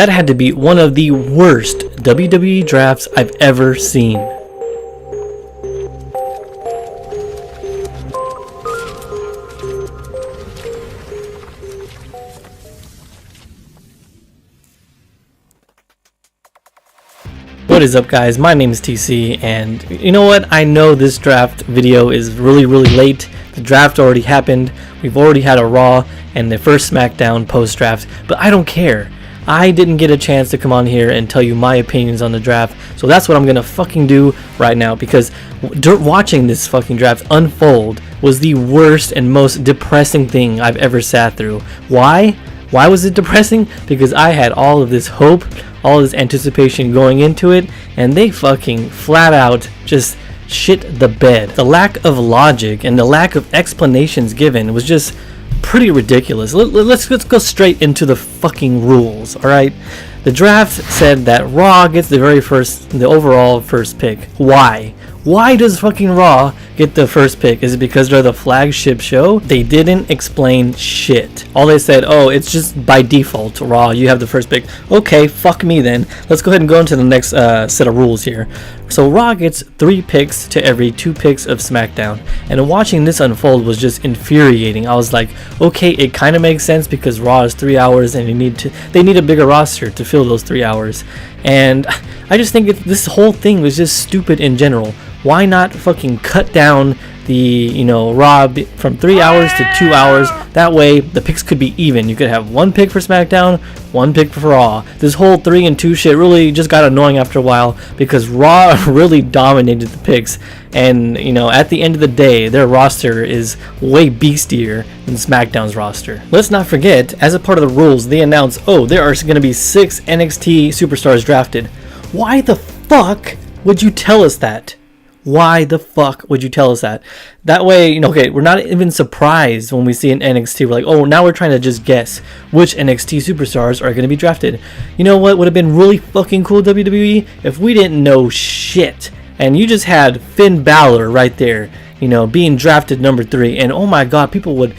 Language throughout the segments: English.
That had to be one of the worst WWE drafts I've ever seen. What is up, guys? My name is TC, and you know what? I know this draft video is really late. The draft already happened. We've already had a Raw and the first SmackDown post-draft, but I don't care. I didn't get a chance to come on here and tell you my opinions on the draft, so that's what I'm gonna fucking do right now, because watching this fucking draft unfold was the worst and most depressing thing I've ever sat through. Why? Why was it depressing? Because I had all of this hope, all this anticipation going into it, and they fucking flat out just shit the bed. The lack of logic and the lack of explanations given was just pretty ridiculous. Let's go straight into the fucking rules, alright? The draft said that Raw gets the overall first pick. Why? Why does fucking Raw get the first pick? Is it because they're the flagship show? They didn't explain shit. All they said, oh, it's just by default, Raw, you have the first pick. Okay, fuck me then. Let's go ahead and go into the next set of rules here. So Raw gets 3 picks to every 2 picks of SmackDown. And watching this unfold was just infuriating. I was like, okay, it kind of makes sense because Raw is 3 hours and they need a bigger roster to fill those 3 hours. And I just think this whole thing was just stupid in general. Why not fucking cut down the, Raw from 3 hours to 2 hours? That way the picks could be even. You could have 1 pick for SmackDown, 1 pick for Raw. This whole 3 and 2 shit really just got annoying after a while because Raw really dominated the picks. And, at the end of the day, their roster is way beastier than SmackDown's roster. Let's not forget, as a part of the rules, they announced, oh, there are going to be 6 NXT superstars drafted. Why the fuck would you tell us that? Why the fuck would you tell us that? That way, okay, we're not even surprised when we see an NXT. We're like, oh, now we're trying to just guess which NXT superstars are going to be drafted. You know what would have been really fucking cool, WWE? If we didn't know shit and you just had Finn Balor right there, being drafted number 3, and oh my god, people would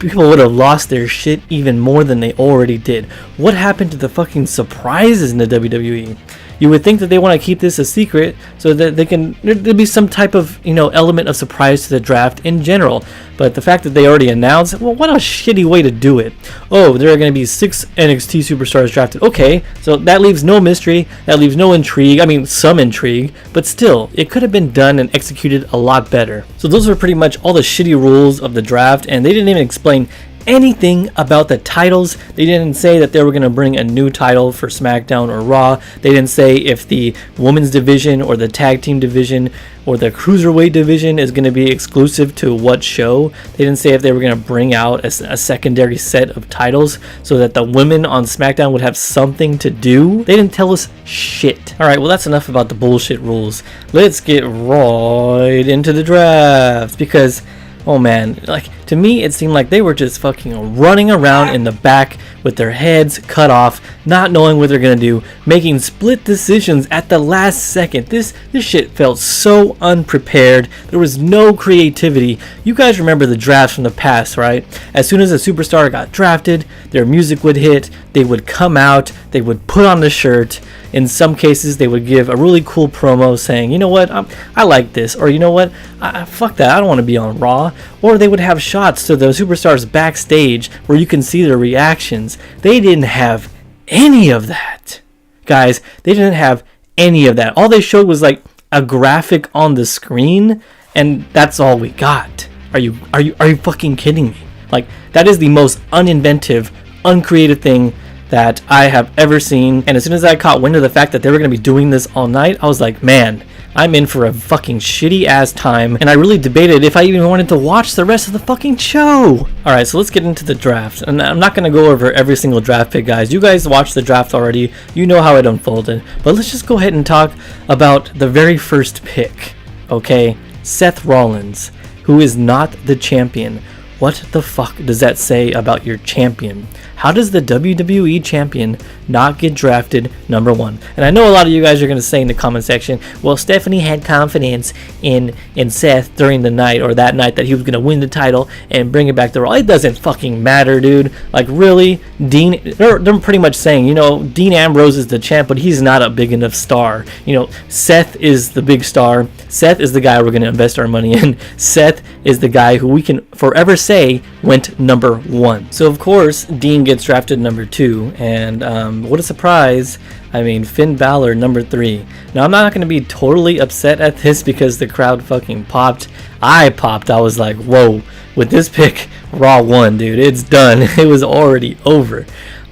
have lost their shit even more than they already did. What happened to the fucking surprises in the WWE? You would think that they want to keep this a secret so that there'd be some type of, element of surprise to the draft in general. But the fact that they already announced, well, what a shitty way to do it. Oh, there are going to be 6 NXT superstars drafted. Okay, so that leaves no mystery, that leaves no intrigue. I mean, some intrigue, but still, it could have been done and executed a lot better. So those were pretty much all the shitty rules of the draft, and they didn't even explain anything about the titles. They didn't say that they were going to bring a new title for SmackDown or Raw. They didn't say if the women's division or the tag team division or the cruiserweight division is going to be exclusive to what show. They didn't say if they were going to bring out a secondary set of titles so that the women on SmackDown would have something to do. They didn't tell us shit. Alright, well, that's enough about the bullshit rules. Let's get right into the draft, because oh man, to me it seemed like they were just fucking running around in the back with their heads cut off, not knowing what they're gonna do, making split decisions at the last second. This shit felt so unprepared. There was no creativity. You guys remember the drafts from the past, right? As soon as a superstar got drafted, their music would hit, they would come out, they would put on the shirt. In some cases, they would give a really cool promo saying, you know what, I like this, or you know what, fuck that, I don't want to be on Raw. Or they would have shots to the superstars backstage where you can see their reactions. They didn't have any of that. Guys, they didn't have any of that. All they showed was like a graphic on the screen, and that's all we got. Are you fucking kidding me? Like, that is the most uninventive, uncreative thing that I have ever seen. And as soon as I caught wind of the fact that they were going to be doing this all night, I was like, man, I'm in for a fucking shitty ass time. And I really debated if I even wanted to watch the rest of the fucking show. Alright, so let's get into the draft. And I'm not going to go over every single draft pick, guys. You guys watched the draft already. You know how it unfolded. But let's just go ahead and talk about the very first pick. Okay? Seth Rollins, who is not the champion. What the fuck does that say about your champion? How does the WWE champion not get drafted number 1? And I know a lot of you guys are going to say in the comment section, well, Stephanie had confidence in Seth during the night, or that night, that he was going to win the title and bring it back to Raw. It doesn't fucking matter, dude. Like, really? They're pretty much saying, you know, Dean Ambrose is the champ, but he's not a big enough star. You know, Seth is the big star. Seth is the guy we're going to invest our money in. Seth is the guy who we can forever say went number 1. So, of course, Dean gets drafted number 2, and what a surprise. I mean, Finn Balor number 3. Now, I'm not going to be totally upset at this because the crowd fucking popped. I popped. I was like, whoa, with this pick, Raw won, dude. It's done. It was already over.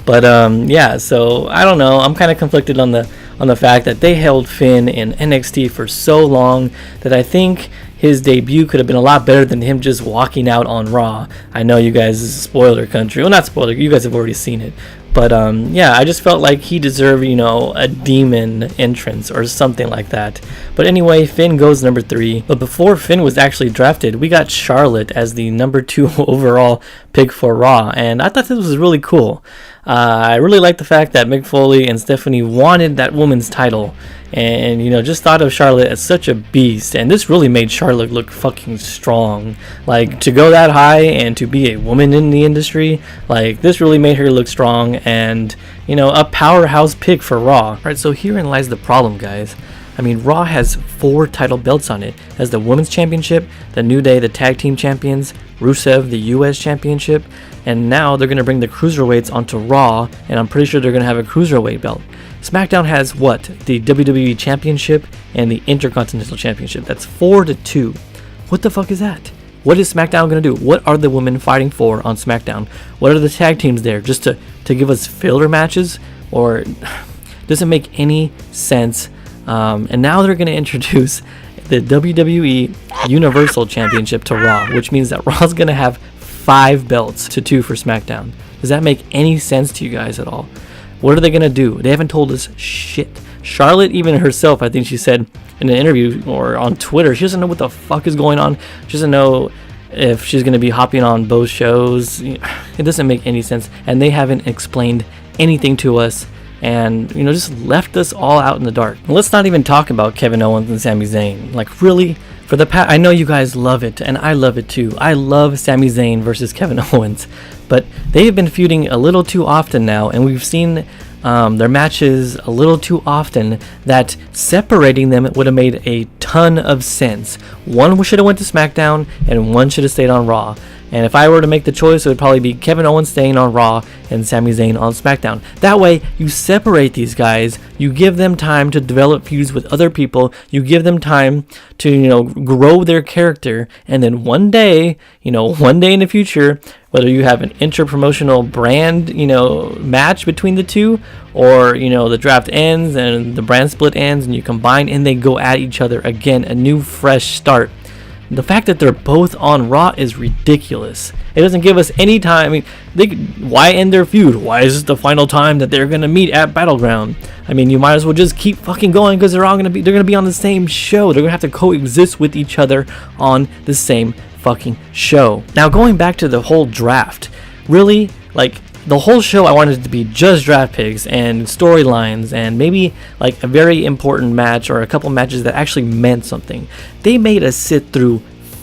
But yeah, so I don't know. I'm kind of conflicted on the fact that they held Finn in NXT for so long that I think his debut could have been a lot better than him just walking out on Raw. I know you guys, this is spoiler country. Well, not spoiler. You guys have already seen it. But yeah, I just felt like he deserved, you know, a demon entrance or something like that. But anyway, Finn goes number 3. But before Finn was actually drafted, we got Charlotte as the number 2 overall pick for Raw. And I thought this was really cool. I really like the fact that Mick Foley and Stephanie wanted that woman's title. And, you know, just thought of Charlotte as such a beast. And this really made Charlotte look fucking strong. Like, to go that high and to be a woman in the industry, like, this really made her look strong and, you know, a powerhouse pick for Raw. Right, so herein lies the problem, guys. I mean, Raw has 4 title belts on it. It has the Women's Championship, the New Day, the Tag Team Champions, Rusev, the US Championship, and now they're going to bring the Cruiserweights onto Raw, and I'm pretty sure they're going to have a Cruiserweight belt. SmackDown has what? The WWE Championship and the Intercontinental Championship. That's 4-2. What the fuck is that? What is SmackDown going to do? What are the women fighting for on SmackDown? What are the tag teams there? Just to give us filler matches? Or does it make any sense? And now they're going to introduce the WWE Universal Championship to Raw, which means that Raw's going to have 5 belts to 2 for SmackDown. Does that make any sense to you guys at all? What are they going to do? They haven't told us shit. Charlotte, even herself, I think she said in an interview or on Twitter, she doesn't know what the fuck is going on. She doesn't know if she's going to be hopping on both shows. It doesn't make any sense. And they haven't explained anything to us. And, you know, just left us all out in the dark. Let's not even talk about Kevin Owens and Sami Zayn. Like, really? For the I know you guys love it, and I love it too. I love Sami Zayn versus Kevin Owens. But they've been feuding a little too often now, and we've seen their matches a little too often that separating them would have made a ton of sense. One should have went to SmackDown, and one should have stayed on Raw. And if I were to make the choice, it would probably be Kevin Owens staying on Raw and Sami Zayn on SmackDown. That way, you separate these guys. You give them time to develop feuds with other people. You give them time to, you know, grow their character. And then one day in the future, whether you have an interpromotional brand, you know, match between the two, or, you know, the draft ends and the brand split ends and you combine and they go at each other again, a new fresh start. The fact that they're both on Raw is ridiculous. It doesn't give us any time. I mean, why end their feud? Why is this the final time that they're gonna meet at Battleground? I mean, you might as well just keep fucking going because they're gonna be on the same show. They're gonna have to coexist with each other on the same fucking show. Now, going back to the whole draft, really, like, the whole show I wanted it to be just draft picks and storylines and maybe like a very important match or a couple matches that actually meant something. They made us sit through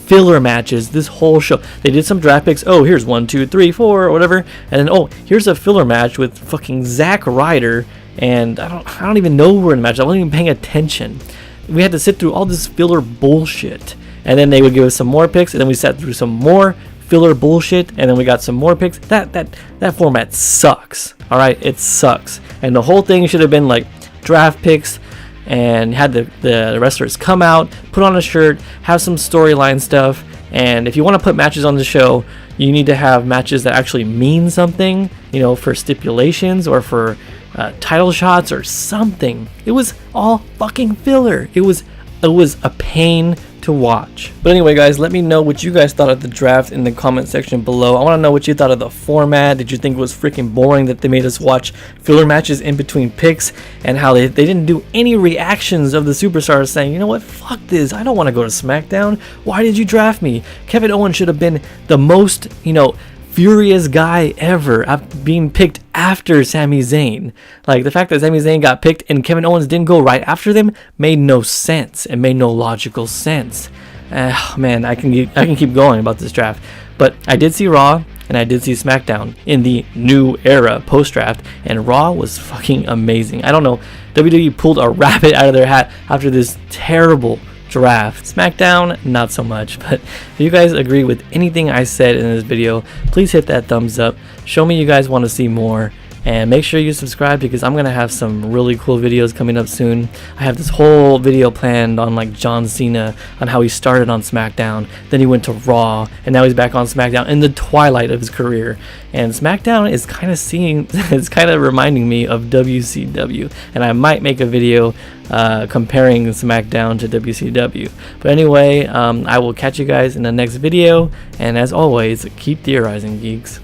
filler matches this whole show. They did some draft picks. Oh, here's 1, 2, 3, 4 or whatever. And then, oh, here's a filler match with fucking Zack Ryder. And I don't even know who were in the match. I wasn't even paying attention. We had to sit through all this filler bullshit. And then they would give us some more picks. And then we sat through some more filler bullshit, and then we got some more picks. That format sucks. All right, it sucks. And the whole thing should have been like draft picks, and had the wrestlers come out, put on a shirt, have some storyline stuff. And if you want to put matches on the show, you need to have matches that actually mean something, you know, for stipulations or for title shots or something. It was all fucking filler. It was It was a pain to watch. But anyway, guys, let me know what you guys thought of the draft in the comment section below. I want to know what you thought of the format. Did you think it was freaking boring that they made us watch filler matches in between picks, and how they didn't do any reactions of the superstars saying, you know what, fuck this, I don't want to go to SmackDown. Why did you draft me? Kevin Owens should have been the most, furious guy ever being picked after Sami Zayn. Like, the fact that Sami Zayn got picked and Kevin Owens didn't go right after them made no sense. It made no logical sense. Man, I can keep going about this draft. But I did see Raw and I did see SmackDown in the new era post-draft, and Raw was fucking amazing. I don't know, WWE pulled a rabbit out of their hat after this terrible draft. SmackDown, not so much. But if you guys agree with anything I said in this video, please hit that thumbs up. Show me you guys want to see more, and make sure you subscribe, because I'm gonna have some really cool videos coming up soon. I have this whole video planned on like John Cena, on how he started on SmackDown, then he went to Raw, and now he's back on SmackDown in the twilight of his career. And SmackDown is kind of it's kind of reminding me of WCW, and I might make a video comparing SmackDown to WCW. But anyway, I will catch you guys in the next video, and as always, keep theorizing, geeks.